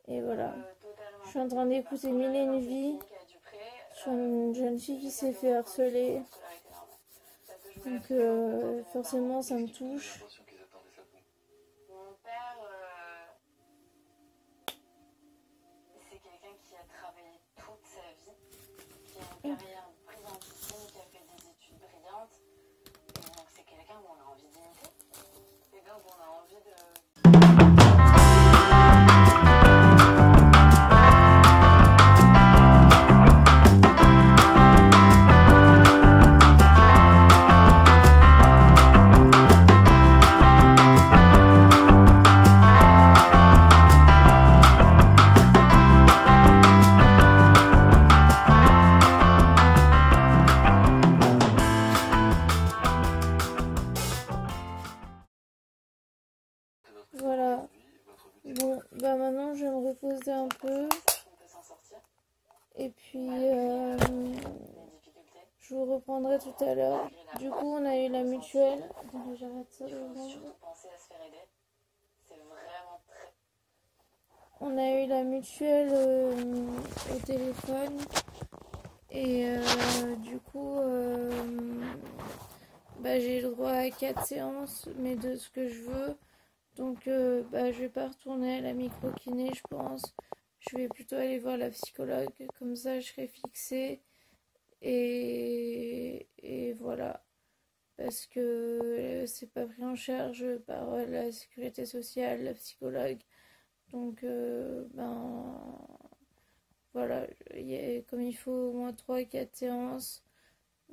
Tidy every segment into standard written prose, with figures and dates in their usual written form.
Et voilà. Je suis en train d'écouter Mille et une vies sur une jeune fille qui s'est fait harceler. Donc forcément ça me touche. Mon père, c'est quelqu'un qui a travaillé toute sa vie, qui a une carrière brillantissime, qui a fait des études brillantes. Et donc c'est quelqu'un où on a envie d'imiter. Et donc on a envie de... Voilà. Bon, bah maintenant je vais me reposer un peu. Et puis je vous reprendrai tout à l'heure. Du coup, on a eu la mutuelle. Attendez, j'arrête ça. On a eu la mutuelle au téléphone. Et du coup, bah, j'ai le droit à 4 séances, mais de ce que je veux. Donc, bah, je vais pas retourner à la micro-kiné, je pense. Je vais plutôt aller voir la psychologue. Comme ça, je serai fixée. Et voilà. Parce que c'est pas pris en charge par la sécurité sociale, la psychologue. Donc, ben... Voilà. Comme il faut au moins 3-4 séances,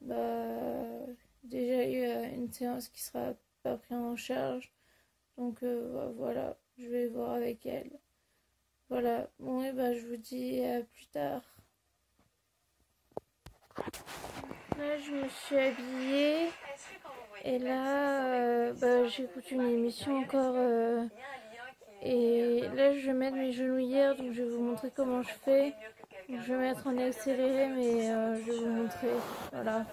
bah... Déjà, il y a une séance qui sera pas prise en charge. Donc voilà, je vais voir avec elle. Voilà, bon et bah je vous dis à plus tard. Là je me suis habillée et là bah, j'écoute une émission encore et là je vais mettre mes genouillères, donc je vais vous montrer comment je fais. Donc, je vais mettre en accéléré mais je vais vous montrer, voilà.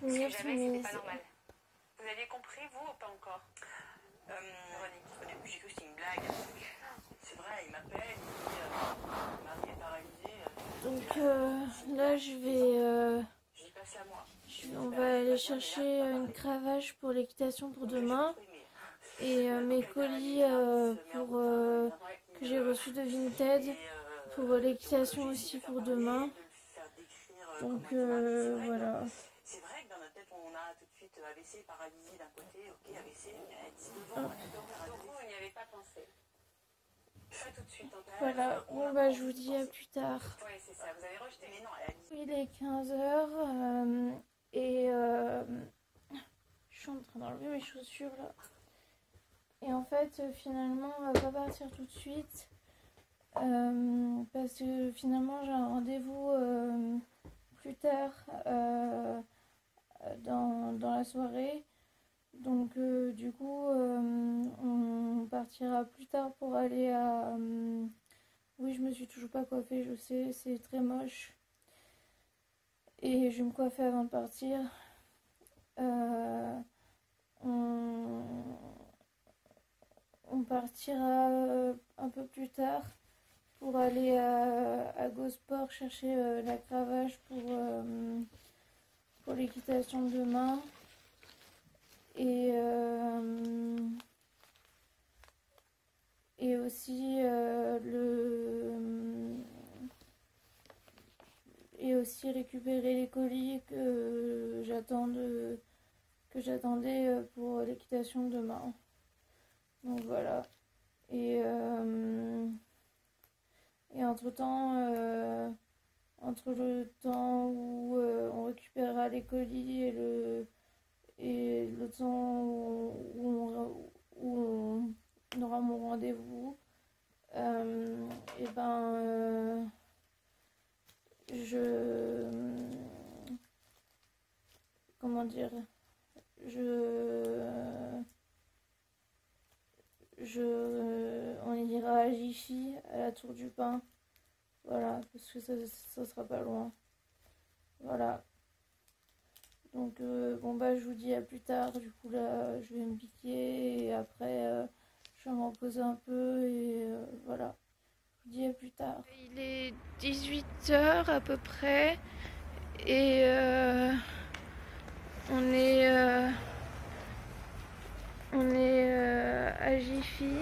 Vous aviez compris, vous, ou pas encore? Véronique, au début, j'ai cru que c'était une blague. C'est vrai, il m'appelle, il dit Marie est paralysée. Donc là, je vais... on va aller chercher une cravache pour l'équitation pour demain. Et mes colis que j'ai reçus de Vinted pour l'équitation aussi pour demain. Donc voilà. C'est vrai que dans notre tête, on a tout de suite AVC, paralysie d'un côté, ok, AVC, c'est devant. Donc vous, n'y avez pas pensé. Pas tout de suite. Voilà, bon bah je vous dis à plus tard. Oui, c'est ça, vous avez rejeté les noms. Il est 15h et je suis en train d'enlever mes chaussures là. Et en fait, finalement, on va pas partir tout de suite parce que finalement, j'ai un rendez-vous plus tard dans la soirée. Donc, du coup, on partira plus tard pour aller à... oui, je me suis toujours pas coiffée, je sais, c'est très moche. Et je vais me coiffer avant de partir. On partira un peu plus tard pour aller à Gosport chercher la cravache pour l'équitation de demain. Et aussi aussi récupérer les colis que j'attendais pour l'équitation de demain. Donc voilà. Et entre temps entre le temps où on récupérera les colis et le temps où on aura mon rendez-vous, et ben comment dire, on ira à Jiffy, à la Tour du Pin, voilà, parce que ça sera pas loin, voilà. Donc bon bah je vous dis à plus tard. Du coup là je vais me piquer et après je vais me reposer un peu et voilà. Je vous dis à plus tard. Il est 18h à peu près et on est à Jiffy.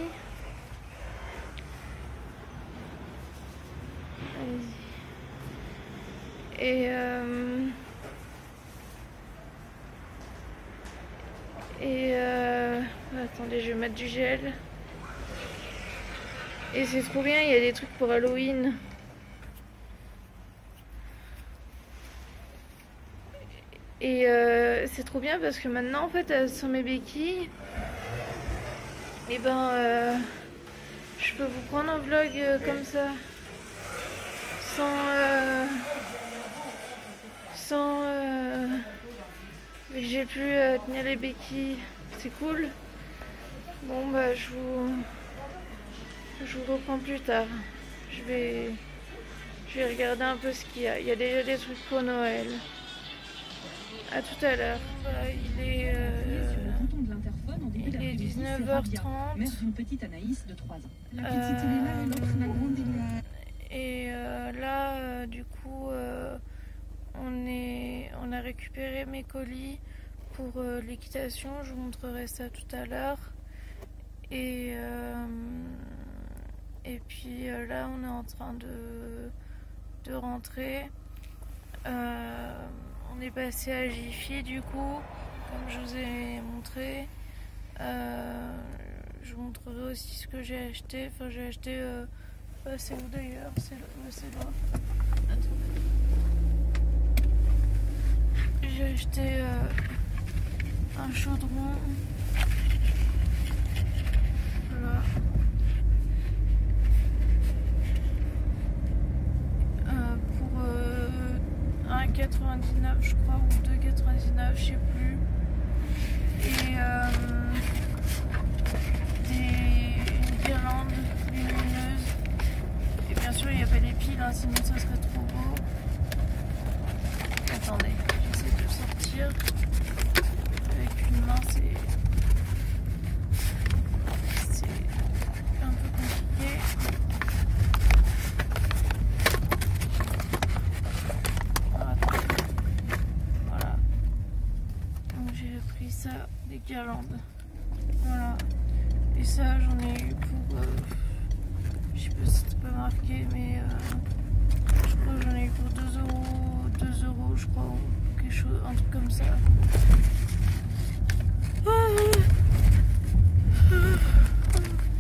Et attendez, je vais mettre du gel. Et c'est trop bien, il y a des trucs pour Halloween. Et c'est trop bien parce que maintenant, en fait, sans mes béquilles, et ben, je peux vous prendre un vlog comme ça. Sans j'ai pu tenir les béquilles. C'est cool. Bon bah je vous reprends plus tard. Je vais regarder un peu ce qu'il y a. Il y a déjà des trucs pour Noël. À tout à l'heure. Bah, il est 19h30. Mère d'une petite Anaïs de 3 ans. La petite Léna et l'autre, la grande Léna. Et là, du coup, on a récupéré mes colis pour l'équitation. Je vous montrerai ça tout à l'heure. Et puis là, on est en train de rentrer. On est passé à Jiffy, du coup, comme je vous ai montré. Je vous montrerai aussi ce que j'ai acheté. Enfin, j'ai acheté... c'est où d'ailleurs? C'est là. Attendez. J'ai acheté un chaudron. Voilà. Pour 1,99 je crois, ou 2,99, je sais plus. Et une guirlande lumineuse. Et bien sûr, il n'y a pas les piles, hein, sinon ça serait trop beau. Attendez, j'essaie de le sortir. Avec une main, c'est un peu compliqué. Attendez. Voilà. Donc j'ai pris ça, des guirlandes. Voilà. Et ça, j'en ai eu pour... je sais pas si c'est pas marqué, mais je crois que j'en ai eu pour 2 euros, je crois, ou quelque chose, un truc comme ça.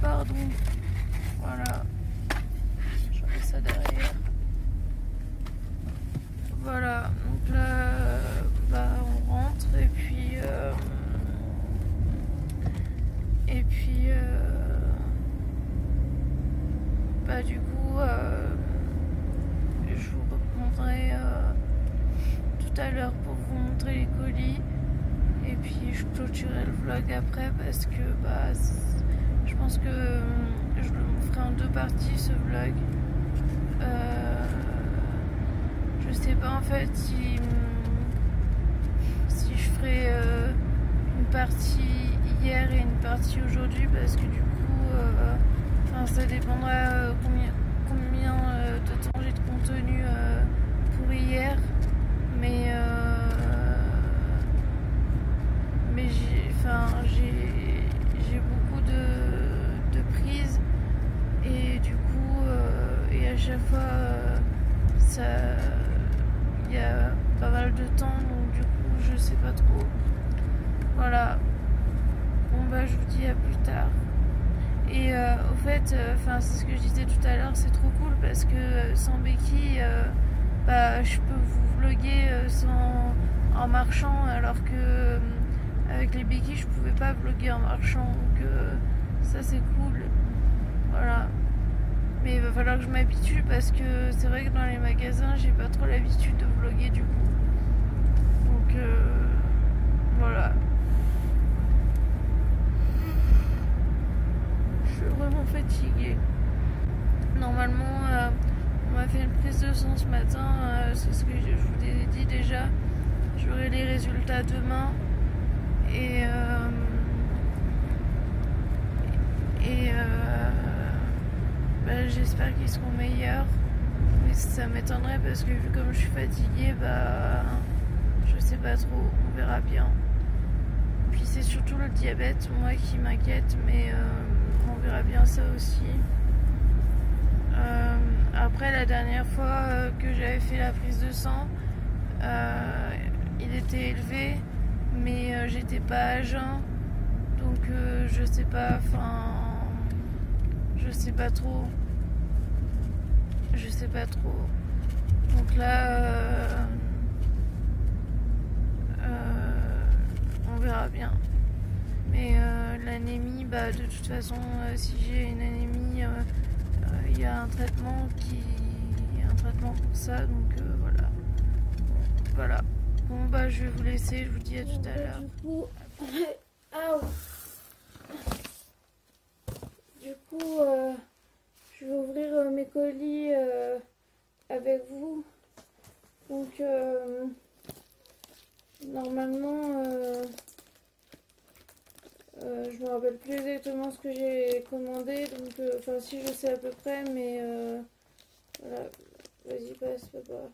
Pardon. Voilà. Je mets ça derrière. Voilà. Donc là, bah, on rentre et puis bah du coup je vous reprendrai tout à l'heure pour vous montrer les colis et puis je clôturerai le vlog après parce que bah je pense que je le ferai en 2 parties ce vlog. Je sais pas en fait si je ferai une partie hier et une partie aujourd'hui parce que du coup ça dépendra combien de temps j'ai de contenu pour hier, mais j'ai beaucoup de prises et du coup et à chaque fois il y a pas mal de temps, donc du coup je sais pas trop. Voilà. Bon bah je vous dis à plus tard. Et au fait, c'est ce que je disais tout à l'heure, c'est trop cool parce que sans béquille, bah, je peux vous vlogger en marchant, alors que avec les béquilles je pouvais pas vlogger en marchant, donc ça c'est cool. Voilà. Mais il va falloir que je m'habitue parce que c'est vrai que dans les magasins j'ai pas trop l'habitude de vlogger du coup. Donc voilà. Je suis vraiment fatiguée. Normalement on m'a fait une prise de sang ce matin, c'est ce que je vous ai dit déjà. J'aurai les résultats demain et bah, j'espère qu'ils seront meilleurs, mais ça m'étonnerait parce que vu comme je suis fatiguée, bah je sais pas trop, on verra bien. Puis c'est surtout le diabète moi qui m'inquiète, mais on verra bien ça aussi. Après la dernière fois que j'avais fait la prise de sang, il était élevé, mais j'étais pas à jeun, donc je sais pas, je sais pas trop. Donc là, on verra bien. Mais l'anémie, bah de toute façon, si j'ai une anémie, il y a un traitement pour ça, donc voilà. Bon bah je vais vous laisser, je vous dis à tout à l'heure. Du coup, je vais ouvrir mes colis avec vous. Donc normalement, je me rappelle plus exactement ce que j'ai commandé, donc enfin si je sais à peu près, mais voilà. Vas-y, passe papa.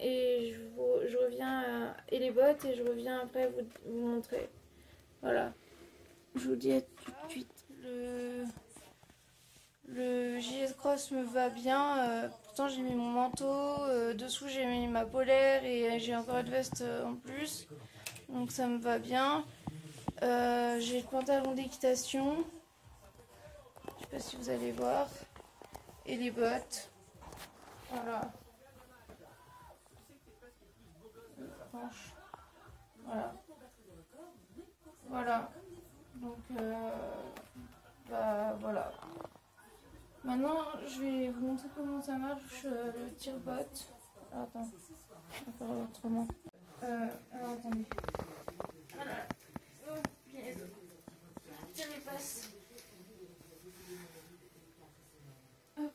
Et je reviens et les bottes et je reviens après vous montrer. Voilà. Je vous dis à tout de suite. Le gilet de cross me va bien. Pourtant j'ai mis mon manteau. Dessous j'ai mis ma polaire et j'ai encore une veste en plus. Donc ça me va bien. J'ai le pantalon d'équitation. Je sais pas si vous allez voir. Et les bottes. Voilà. Voilà. Voilà. Donc, bah voilà. Maintenant, je vais vous montrer comment ça marche le tire-bot. Ah, attends, on va faire autrement. Alors, attendez. Voilà. Oh, punaise. Tiens les passes. Hop.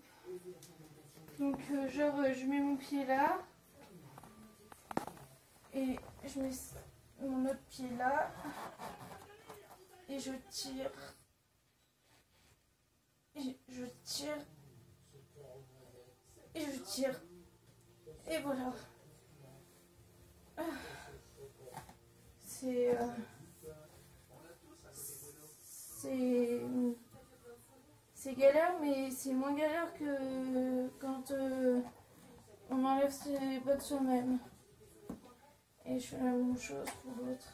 Donc, genre, je mets mon pied là. Et je mets mon autre pied là. Et je tire. Et je tire. Et je tire. Et voilà. C'est galère, mais c'est moins galère que quand on enlève ses bottes soi-même. Et je fais la même chose pour l'autre.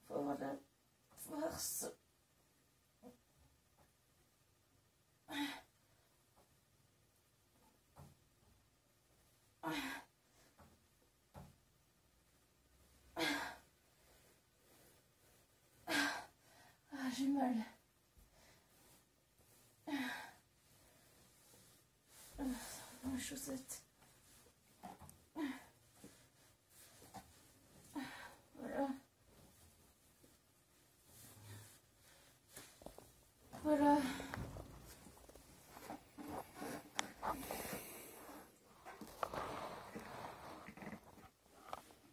Faut avoir de la force. Ah, j'ai mal. Mes chaussettes. Voilà. Voilà.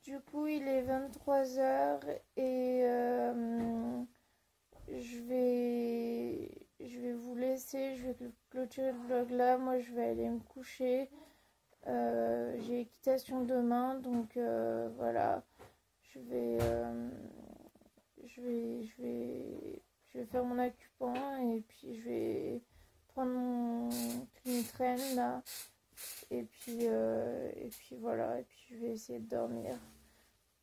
Du coup, il est 23h et je vais vous laisser. Je vais clôturer le vlog là. Moi, je vais aller me coucher. J'ai équitation demain, donc voilà. Je vais faire mon acupuncture et puis je vais prendre mon Clinitrain là. Et puis voilà. Et puis je vais essayer de dormir.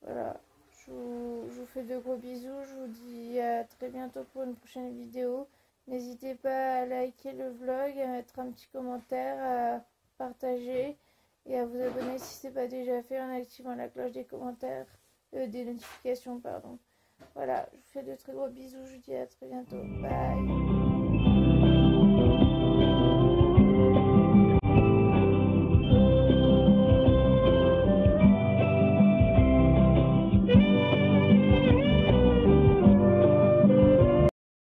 Voilà. Je vous fais de gros bisous. Je vous dis à très bientôt pour une prochaine vidéo. N'hésitez pas à liker le vlog, à mettre un petit commentaire, à partager et à vous abonner si ce n'est pas déjà fait en activant la cloche des commentaires, des notifications, pardon. Voilà, je vous fais de très gros bisous, je vous dis à très bientôt. Bye.